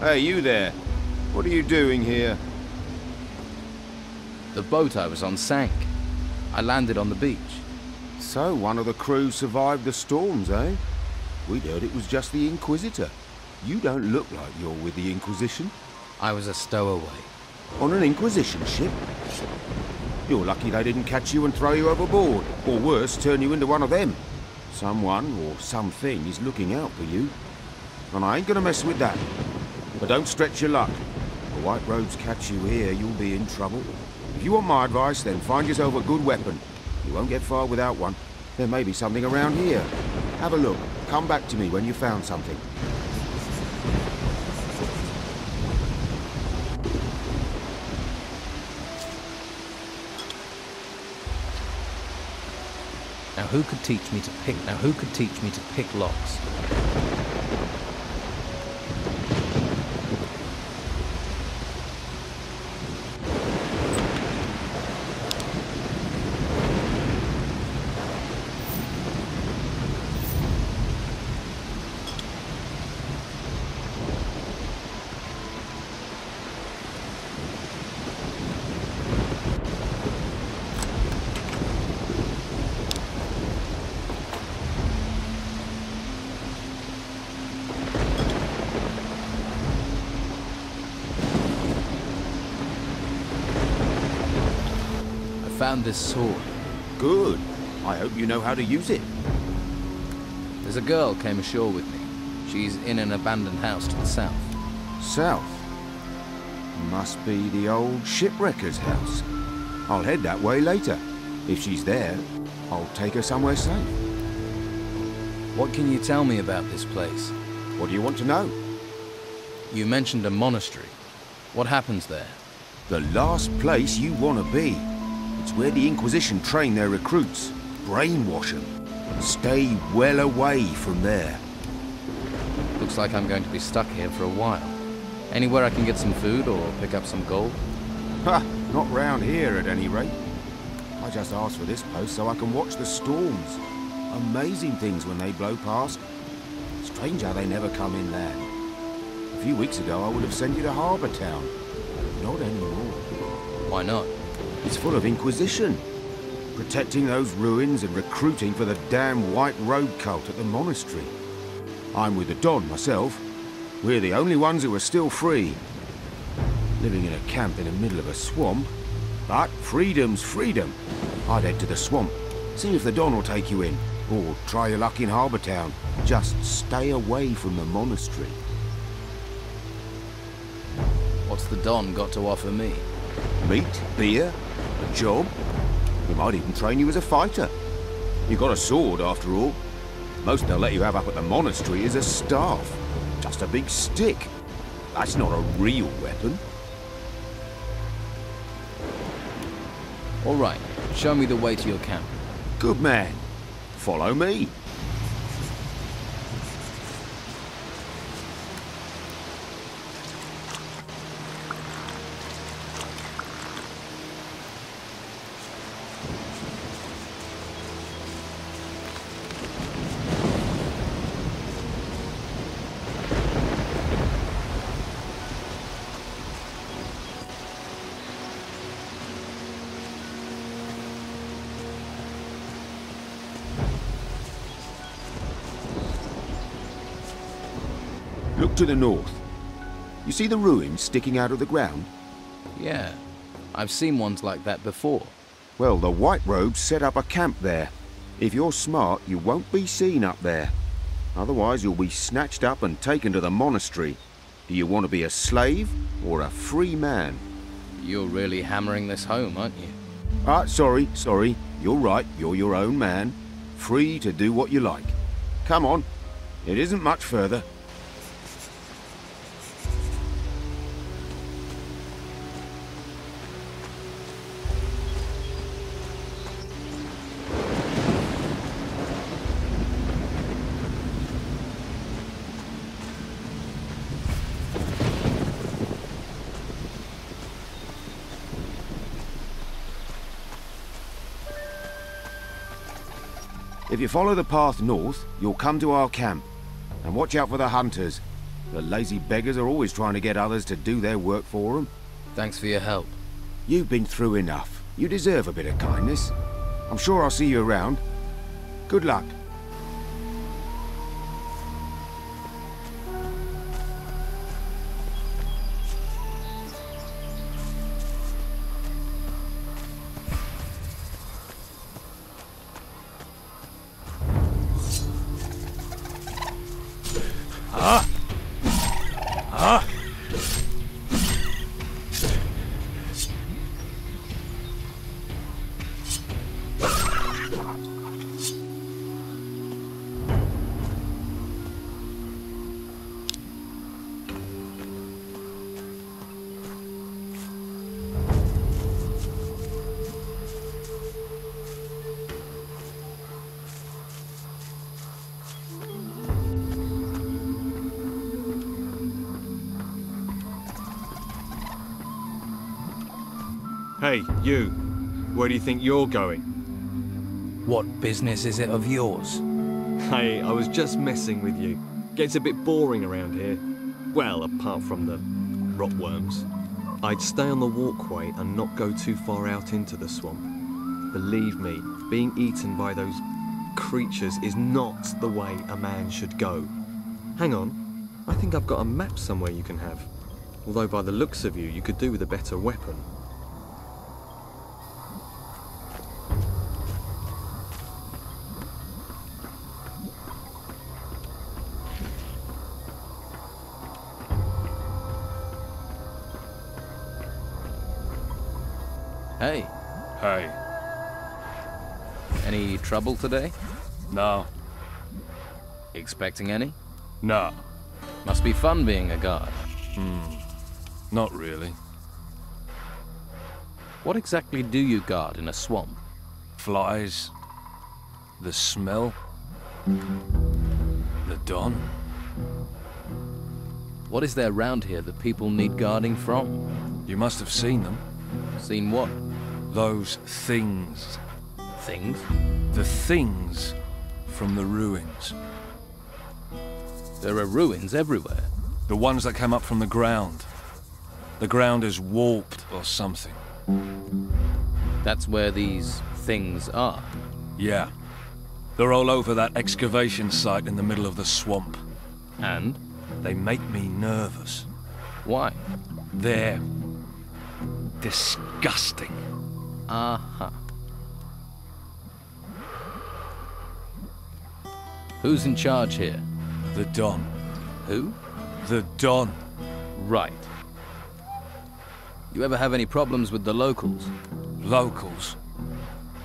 Hey, you there. What are you doing here? The boat I was on sank. I landed on the beach. So, one of the crew survived the storms, eh? We'd heard it was just the Inquisitor. You don't look like you're with the Inquisition. I was a stowaway. On an Inquisition ship? You're lucky they didn't catch you and throw you overboard, or worse, turn you into one of them. Someone, or something, is looking out for you. And I ain't gonna mess with that. But don't stretch your luck. If the White Robes catch you here, you'll be in trouble. If you want my advice, then find yourself a good weapon. You won't get far without one. There may be something around here. Have a look. Come back to me when you found something. Now who could teach me to pick locks? Found this sword. Good. I hope you know how to use it. There's a girl came ashore with me. She's in an abandoned house to the south. South? Must be the old shipwrecker's house. I'll head that way later. If she's there, I'll take her somewhere safe. What can you tell me about this place? What do you want to know? You mentioned a monastery. What happens there? The last place you want to be. It's where the Inquisition train their recruits. Brainwash them. Stay well away from there. Looks like I'm going to be stuck here for a while. Anywhere I can get some food or pick up some gold? Ha! Not round here at any rate. I just asked for this post so I can watch the storms. Amazing things when they blow past. Strange how they never come inland. A few weeks ago I would have sent you to Harbour Town. Not anymore. Why not? It's full of Inquisition. Protecting those ruins and recruiting for the damn White Robe cult at the monastery. I'm with the Don myself. We're the only ones who are still free. Living in a camp in the middle of a swamp. But freedom's freedom. I'd head to the swamp. See if the Don will take you in. Or try your luck in Harbour Town. Just stay away from the monastery. What's the Don got to offer me? Meat, beer, a job. He might even train you as a fighter. You got a sword, after all. Most they'll let you have up at the monastery is a staff. Just a big stick. That's not a real weapon. All right, show me the way to your camp. Good man. Follow me. Look to the north. You see the ruins sticking out of the ground? Yeah, I've seen ones like that before. Well, the White Robes set up a camp there. If you're smart, you won't be seen up there. Otherwise, you'll be snatched up and taken to the monastery. Do you want to be a slave or a free man? You're really hammering this home, aren't you? Sorry. You're right, you're your own man. Free to do what you like. Come on, it isn't much further. If you follow the path north, you'll come to our camp. And watch out for the hunters. The lazy beggars are always trying to get others to do their work for them. Thanks for your help. You've been through enough. You deserve a bit of kindness. I'm sure I'll see you around. Good luck. Hey, you. Where do you think you're going? What business is it of yours? Hey, I was just messing with you. Gets a bit boring around here. Well, apart from the rotworms. I'd stay on the walkway and not go too far out into the swamp. Believe me, being eaten by those creatures is not the way a man should go. Hang on, I think I've got a map somewhere you can have. Although by the looks of you, you could do with a better weapon. Hey, Hey, any trouble today? no, Expecting any? no, Must be fun being a guard. not really. What exactly do you guard in a swamp? Flies, the smell, the dawn. What is there round here that people need guarding from? You must have seen them. Seen what? Those things. Things? The things from the ruins. There are ruins everywhere. The ones that came up from the ground. The ground is warped or something. That's where these things are. Yeah. They're all over that excavation site in the middle of the swamp. And? They make me nervous. Why? They're disgusting. Uh-huh. Who's in charge here? The Don. Who? The Don. Right. You ever have any problems with the locals? Locals.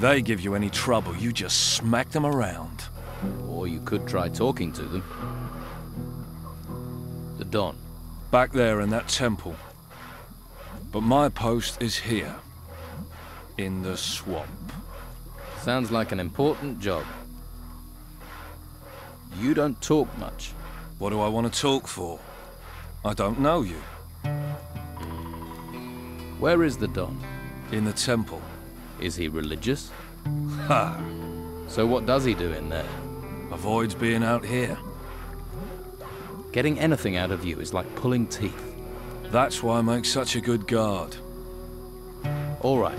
They give you any trouble, you just smack them around. Or you could try talking to them. The Don. Back there in that temple. But my post is here. In the swamp. Sounds like an important job. You don't talk much. What do I want to talk for? I don't know you. Where is the Don? In the temple. Is he religious? Ha! So what does he do in there? Avoids being out here. Getting anything out of you is like pulling teeth. That's why I make such a good guard. All right,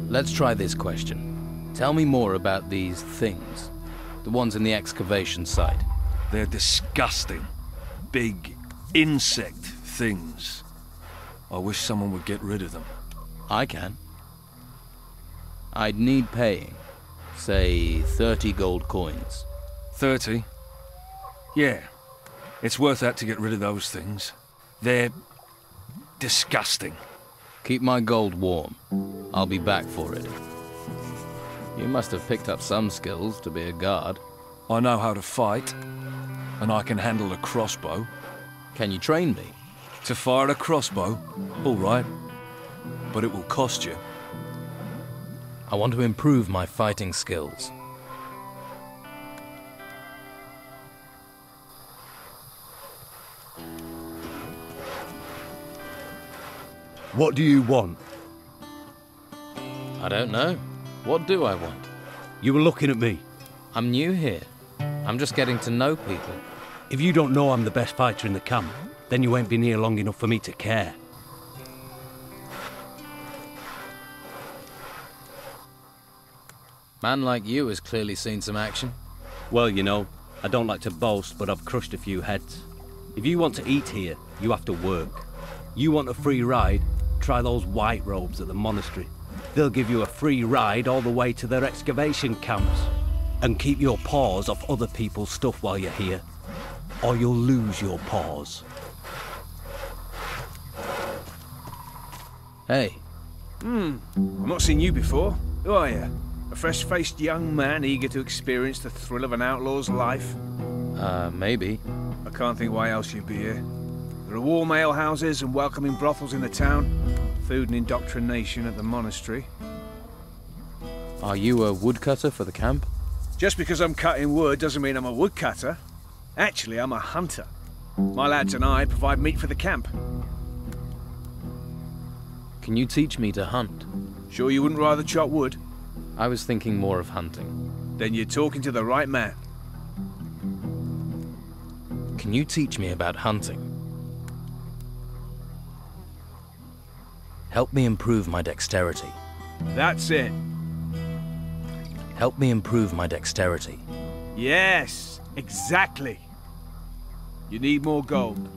let's try this question. Tell me more about these things. The ones in the excavation site. They're disgusting. Big insect things. I wish someone would get rid of them. I can. I'd need paying. Say 30 gold coins. 30? Yeah. It's worth that to get rid of those things. They're disgusting. Keep my gold warm. I'll be back for it. You must have picked up some skills to be a guard. I know how to fight, and I can handle a crossbow. Can you train me? To fire a crossbow? All right. But it will cost you. I want to improve my fighting skills. What do you want? I don't know. What do I want? You were looking at me. I'm new here. I'm just getting to know people. If you don't know I'm the best fighter in the camp, then you ain't been here long enough for me to care. Man like you has clearly seen some action. Well, you know, I don't like to boast, but I've crushed a few heads. If you want to eat here, you have to work. You want a free ride? Try those white robes at the monastery. They'll give you a free ride all the way to their excavation camps. And keep your paws off other people's stuff while you're here, or you'll lose your paws. Hey. I've not seen you before. Who are you? A fresh-faced young man eager to experience the thrill of an outlaw's life? Maybe. I can't think why else you'd be here. There are warm alehouses and welcoming brothels in the town. Food and indoctrination at the monastery. Are you a woodcutter for the camp? Just because I'm cutting wood doesn't mean I'm a woodcutter. Actually, I'm a hunter. My lads and I provide meat for the camp. Can you teach me to hunt? Sure you wouldn't rather chop wood? I was thinking more of hunting. Then you're talking to the right man. Can you teach me about hunting? Help me improve my dexterity. That's it. Help me improve my dexterity. Yes, exactly. You need more gold.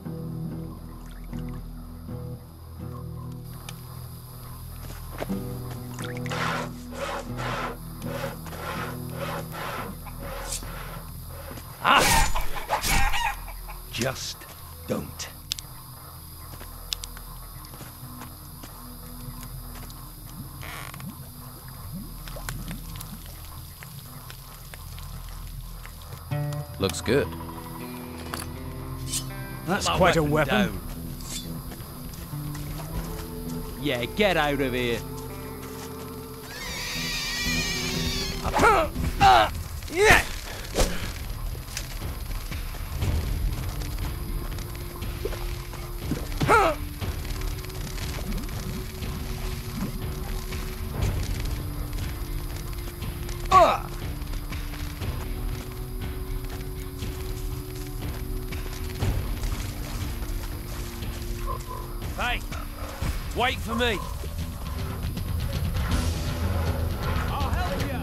Just don't. Looks good. That's quite a weapon. Down. Yeah, get out of here. Yeah! Hey, wait for me. I'll help you.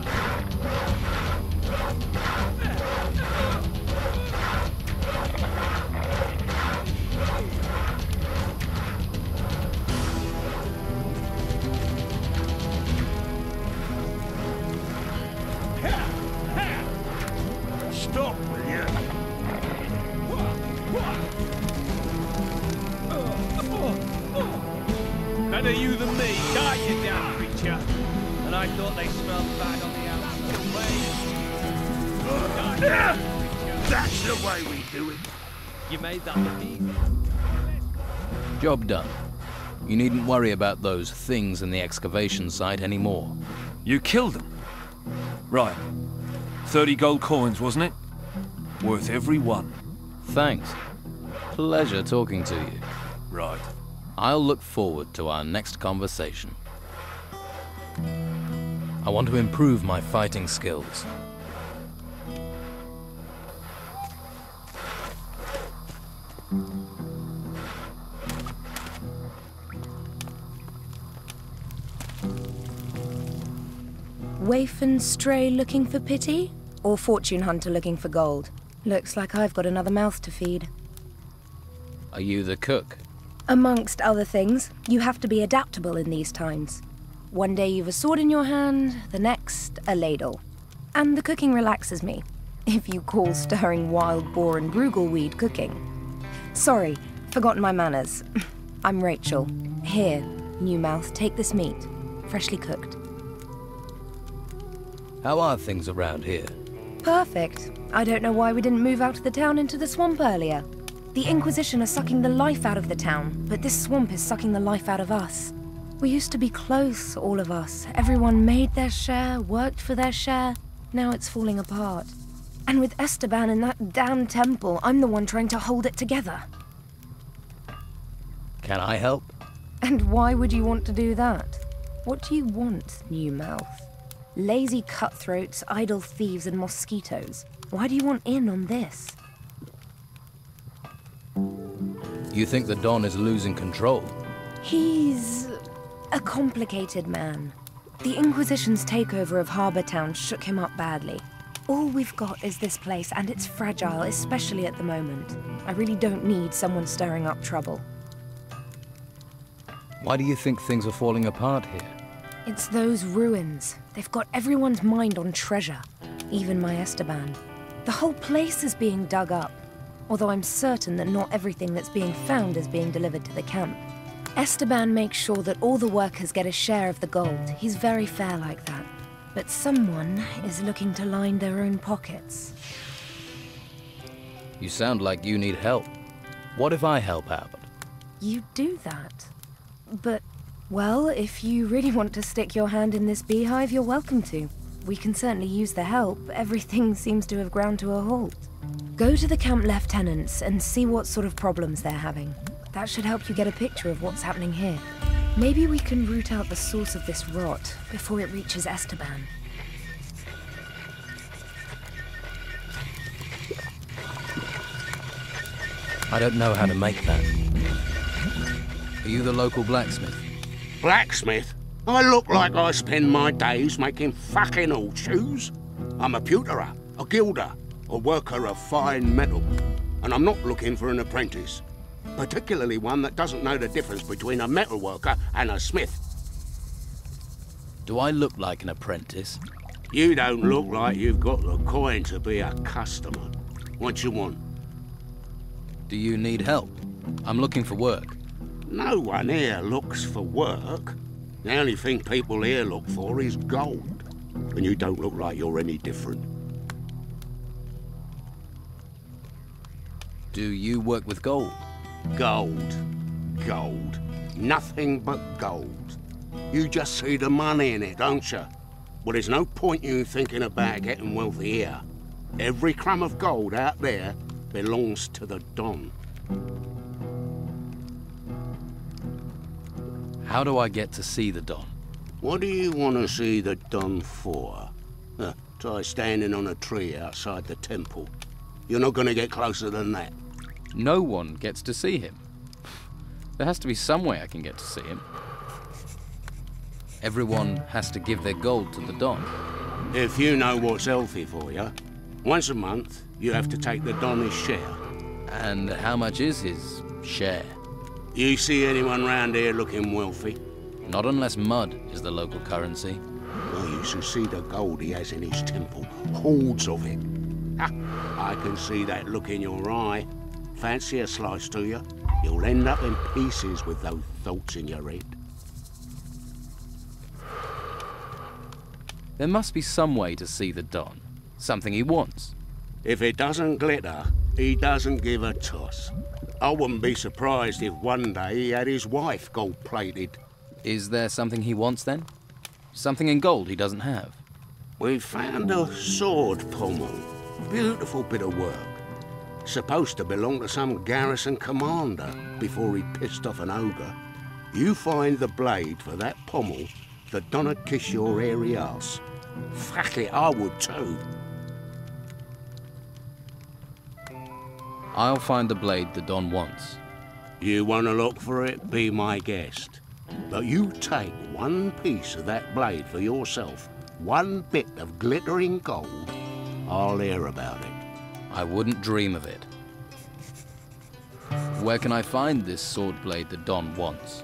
Stop, will you? Better you than me. Die, you damn creature. And I thought they smelled bad on the outside. That's the way we do it. You made that look easy. Job done. You needn't worry about those things in the excavation site anymore. You killed them? Right. 30 gold coins, wasn't it? Worth every one. Thanks. Pleasure talking to you. Right. I'll look forward to our next conversation. I want to improve my fighting skills. Waif and stray looking for pity? Or fortune hunter looking for gold? Looks like I've got another mouth to feed. Are you the cook? Amongst other things, you have to be adaptable in these times. One day you've a sword in your hand, the next, a ladle. And the cooking relaxes me, if you call stirring wild boar and bruggelweed cooking. Sorry, forgotten my manners. I'm Rachel. Here, new mouth, take this meat, freshly cooked. How are things around here? Perfect. I don't know why we didn't move out of the town into the swamp earlier. The Inquisition are sucking the life out of the town, but this swamp is sucking the life out of us. We used to be close, all of us. Everyone made their share, worked for their share. Now it's falling apart. And with Esteban in that damn temple, I'm the one trying to hold it together. Can I help? And why would you want to do that? What do you want, new mouth? Lazy cutthroats, idle thieves, and mosquitoes. Why do you want in on this? You think the Don is losing control? He's a complicated man. The Inquisition's takeover of Harbour Town shook him up badly. All we've got is this place, and it's fragile, especially at the moment. I really don't need someone stirring up trouble. Why do you think things are falling apart here? It's those ruins. They've got everyone's mind on treasure, even my Esteban. The whole place is being dug up, although I'm certain that not everything that's being found is being delivered to the camp. Esteban makes sure that all the workers get a share of the gold. He's very fair like that. But someone is looking to line their own pockets. You sound like you need help. What if I help out? You do that. But, well, if you really want to stick your hand in this beehive, you're welcome to. We can certainly use the help. Everything seems to have ground to a halt. Go to the camp lieutenants and see what sort of problems they're having. That should help you get a picture of what's happening here. Maybe we can root out the source of this rot before it reaches Esteban. I don't know how to make that. Are you the local blacksmith? Blacksmith? I look like I spend my days making fucking horseshoes. I'm a pewterer, a gilder, a worker of fine metal. And I'm not looking for an apprentice. Particularly one that doesn't know the difference between a metal worker and a smith. Do I look like an apprentice? You don't look like you've got the coin to be a customer. What you want? Do you need help? I'm looking for work. No one here looks for work. The only thing people here look for is gold. And you don't look like you're any different. Do you work with gold? Gold. Gold. Nothing but gold. You just see the money in it, don't you? Well, there's no point you thinking about getting wealthy here. Every crumb of gold out there belongs to the Don. How do I get to see the Don? What do you want to see the Don for? Try standing on a tree outside the temple. You're not going to get closer than that. No one gets to see him. There has to be some way I can get to see him. Everyone has to give their gold to the Don. If you know what's healthy for you, once a month you have to take the Don his share. And how much is his share? You see anyone round here looking wealthy? Not unless mud is the local currency. Well, you should see the gold he has in his temple. Hordes of it. Ha! I can see that look in your eye. Fancy a slice, do you? You'll end up in pieces with those thoughts in your head. There must be some way to see the Don. Something he wants. If it doesn't glitter, he doesn't give a toss. I wouldn't be surprised if one day he had his wife gold-plated. Is there something he wants then? Something in gold he doesn't have? We found a sword pommel. Beautiful bit of work. Supposed to belong to some garrison commander before he pissed off an ogre. You find the blade for that pommel, the Don'd kiss your hairy ass. Fuck it, I would too. I'll find the blade the Don wants. You want to look for it, be my guest. But you take one piece of that blade for yourself, one bit of glittering gold, I'll hear about it. I wouldn't dream of it. Where can I find this sword blade the Don wants?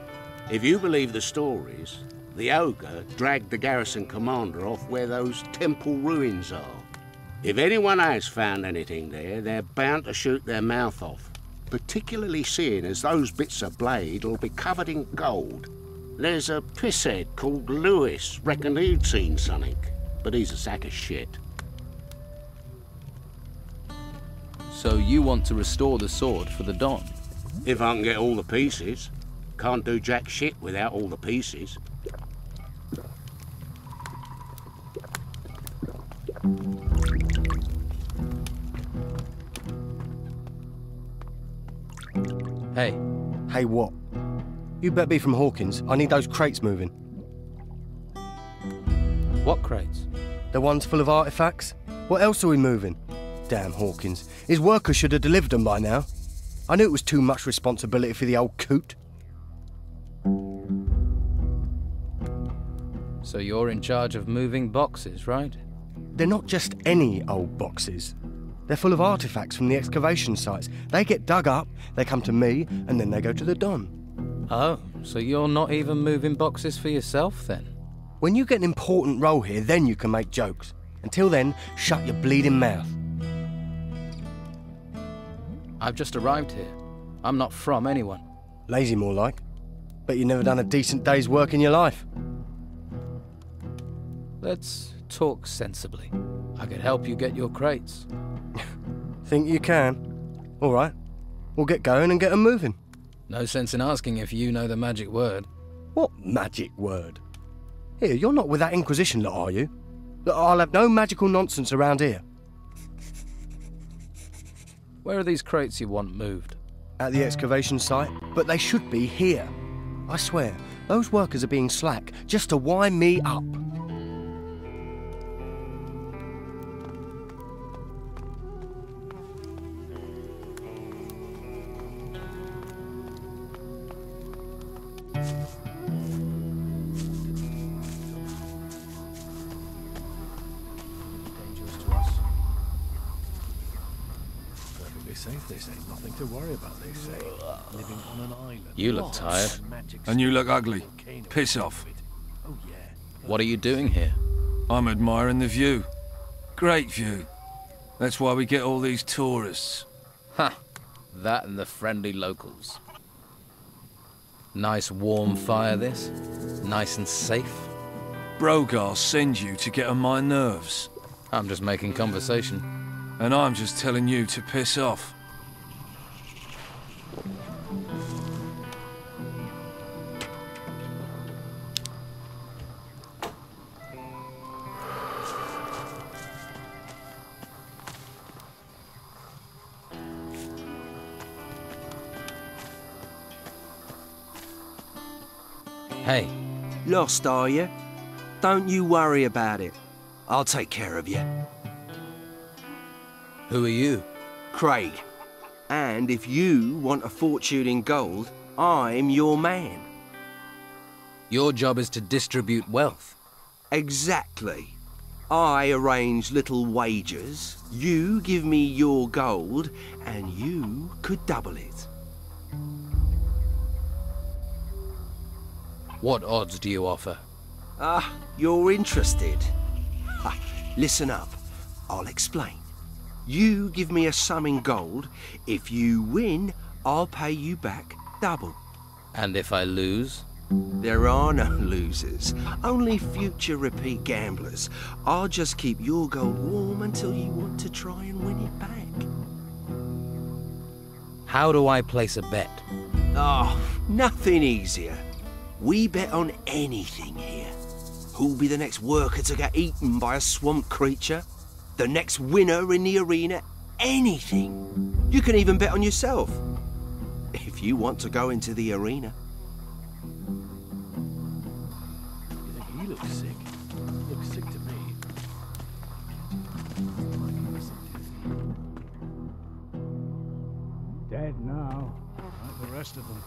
If you believe the stories, the ogre dragged the garrison commander off where those temple ruins are. If anyone has found anything there, they're bound to shoot their mouth off, particularly seeing as those bits of blade will be covered in gold. There's a pisshead called Lewis, reckoned he'd seen something, but he's a sack of shit. So you want to restore the sword for the Don? If I can get all the pieces. Can't do jack shit without all the pieces. Hey. Hey, what? You better be from Hawkins. I need those crates moving. What crates? The ones full of artifacts? What else are we moving? Damn Hawkins. His workers should have delivered them by now. I knew it was too much responsibility for the old coot. So you're in charge of moving boxes, right? They're not just any old boxes. They're full of artifacts from the excavation sites. They get dug up, they come to me, and then they go to the Don. Oh, so you're not even moving boxes for yourself, then? When you get an important role here, then you can make jokes. Until then, shut your bleeding mouth. I've just arrived here. I'm not from anyone. Lazy, more like. Bet you've never done a decent day's work in your life. Let's talk sensibly. I could help you get your crates. Think you can? All right. We'll get going and get 'em moving. No sense in asking if you know the magic word. What magic word? Here, you're not with that Inquisition lot, are you? Look, I'll have no magical nonsense around here. Where are these crates you want moved? At the excavation site, but they should be here. I swear, those workers are being slack just to wind me up. Safe, they say. Nothing to worry about, they say. Living on an island. You look tired. And you look ugly. Piss off. Oh, yeah. What are you doing here? I'm admiring the view. Great view. That's why we get all these tourists. Ha! That and the friendly locals. Nice warm fire, this. Nice and safe. Brogar sends you to get on my nerves. I'm just making conversation. And I'm just telling you to piss off. Hey. Lost, are you? Don't you worry about it. I'll take care of you. Who are you? Craig. And if you want a fortune in gold, I'm your man. Your job is to distribute wealth. Exactly. I arrange little wagers, you give me your gold, and you could double it. What odds do you offer? Ah, you're interested. Ha, listen up, I'll explain. You give me a sum in gold. If you win, I'll pay you back double. And if I lose? There are no losers, only future repeat gamblers. I'll just keep your gold warm until you want to try and win it back. How do I place a bet? Oh, nothing easier. We bet on anything here. Who'll be the next worker to get eaten by a swamp creature? The next winner in the arena? Anything. You can even bet on yourself. If you want to go into the arena. You think he looks sick? He looks sick to me. Dead now, like the rest of them.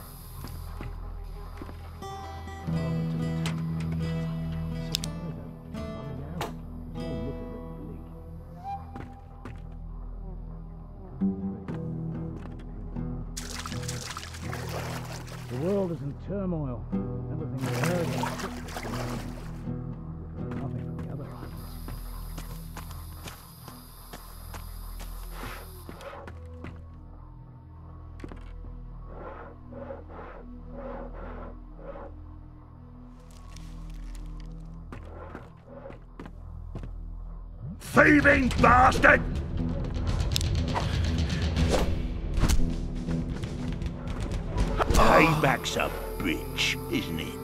The world is in turmoil. Everything we heard and nothing from the other islands. Thieving bastard! Payback's a bitch, isn't it?